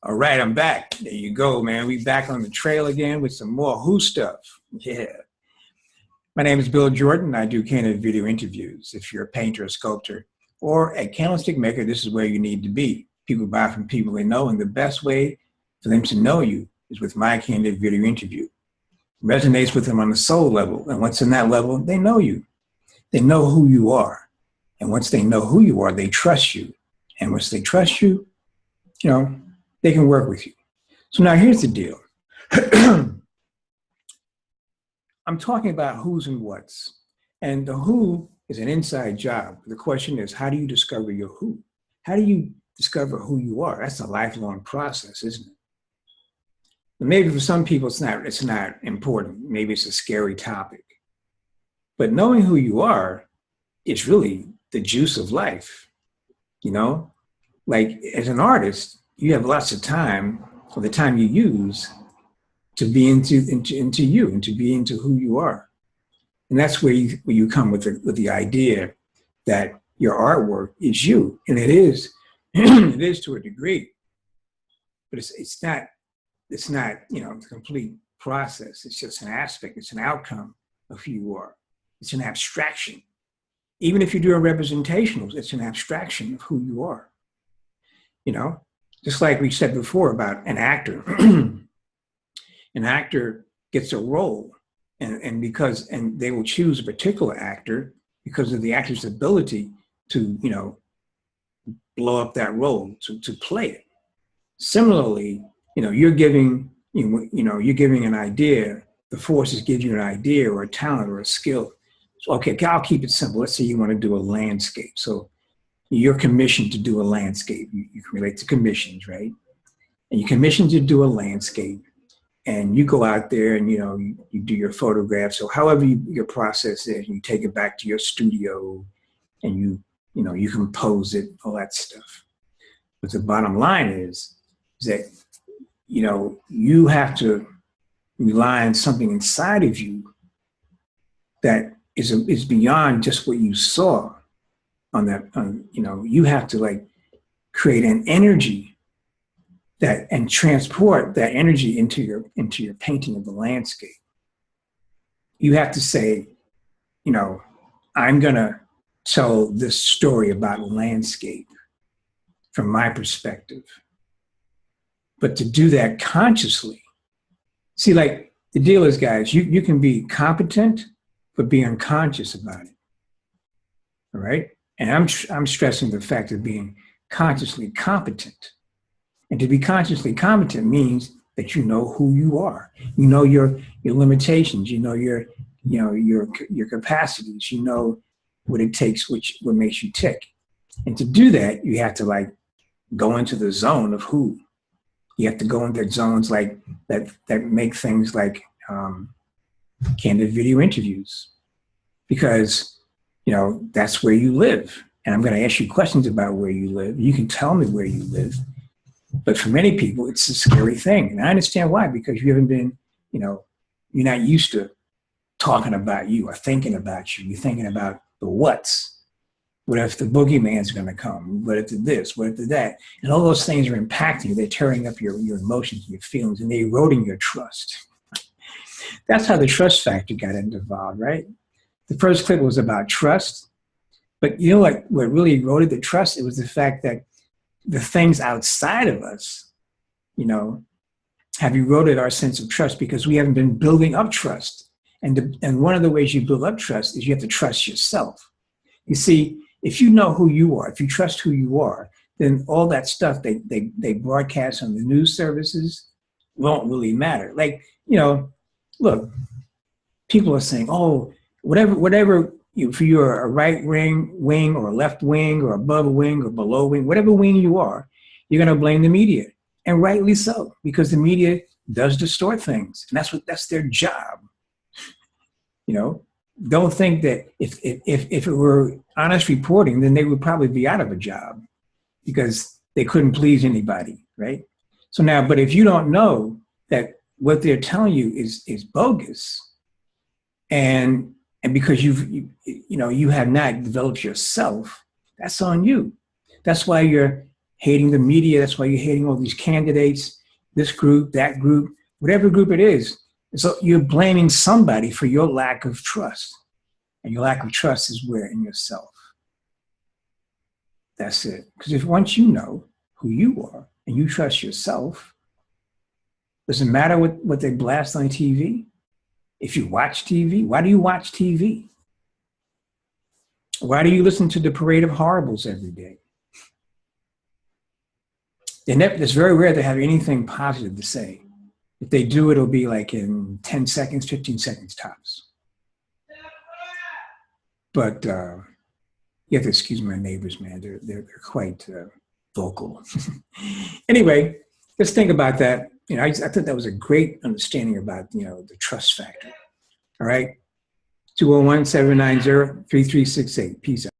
All right, I'm back. There you go, man. We back on the trail again with some more Who stuff. Yeah. My name is Bill Jordan. I do candid video interviews. If you're a painter, a sculptor, or a candlestick maker, this is where you need to be. People buy from people they know, and the best way for them to know you is with my candid video interview. It resonates with them on the soul level, and once in that level, they know you. They know who you are. And once they know who you are, they trust you. And once they trust you, they can work with you. So now here's the deal. I'm talking about who's and what's. And the who is an inside job. The question is, how do you discover your who? How do you discover who you are? That's a lifelong process, isn't it? And maybe for some people, it's not important. Maybe it's a scary topic. But knowing who you are is really the juice of life. Like as an artist, you have lots of time, or the time you use, to be into you and to be into who you are. And that's where you come with the idea that your artwork is you. And it is, it is to a degree, but it's not the complete process. It's just an aspect, it's an outcome of who you are. It's an abstraction. Even if you do a representational, it's an abstraction of who you are. Just like we said before about an actor. An actor gets a role, and they will choose a particular actor because of the actor's ability to, blow up that role, to play it. Similarly, you're giving an idea, the forces give you an idea or a talent or a skill. So, okay, I'll keep it simple. Let's say you want to do a landscape. So you're commissioned to do a landscape. You can relate to commissions, right? And you're commissioned to do a landscape. And you go out there and, you do your photographs. So however your process is, you take it back to your studio and you compose it, all that stuff. But the bottom line is that, you have to rely on something inside of you that is beyond just what you saw on that. You have to create an energy and transport that energy into your painting of the landscape. You have to say, I'm gonna tell this story about landscape from my perspective. But to do that consciously, see, the deal is, guys, you can be competent, but be unconscious about it. All right? And I'm stressing the fact of being consciously competent. And to be consciously competent means that you know who you are. You know your limitations. You know your capacities. You know what it takes, what makes you tick. And to do that, you have to go into the zone of who. You have to go into zones that make things like candid video interviews, because that's where you live. And I'm going to ask you questions about where you live. You can tell me where you live. But for many people, it's a scary thing. And I understand why, because you haven't been, you're not used to talking about you or thinking about you. You're thinking about the what's. What if the boogeyman's going to come? What if the this? What if the that? And all those things are impacting you. They're tearing up your emotions, your feelings, and they're eroding your trust. That's how the trust factor got involved, right? The first clip was about trust. But what really eroded the trust? It was the fact that the things outside of us, have eroded our sense of trust because we haven't been building up trust. And one of the ways you build up trust is you have to trust yourself. You see, if you know who you are, if you trust who you are, then all that stuff they broadcast on the news services won't really matter. Look, people are saying, oh, whatever if you're a right wing or a left wing or above a wing or below wing, whatever wing you are, you're going to blame the media. And rightly so, because the media does distort things. And that's their job. Don't think that if it were honest reporting, then they would probably be out of a job because they couldn't please anybody, right? So now, but if you don't know that what they're telling you is bogus, and because you have not developed yourself, that's on you. That's why you're hating the media. That's why you're hating all these candidates, this group, that group, whatever group it is. So you're blaming somebody for your lack of trust. And your lack of trust is where? In yourself. That's it. Because if once you know who you are and you trust yourself, doesn't matter what they blast on TV. If you watch TV, why do you watch TV? Why do you listen to the parade of horribles every day? It's very rare they have anything positive to say. If they do, it'll be like in 10 seconds, 15 seconds tops. But you have to excuse my neighbors, man. They're quite vocal. Anyway, just think about that. You know, I thought that was a great understanding about, you know, the trust factor. All right. 201-790-3368. Peace out.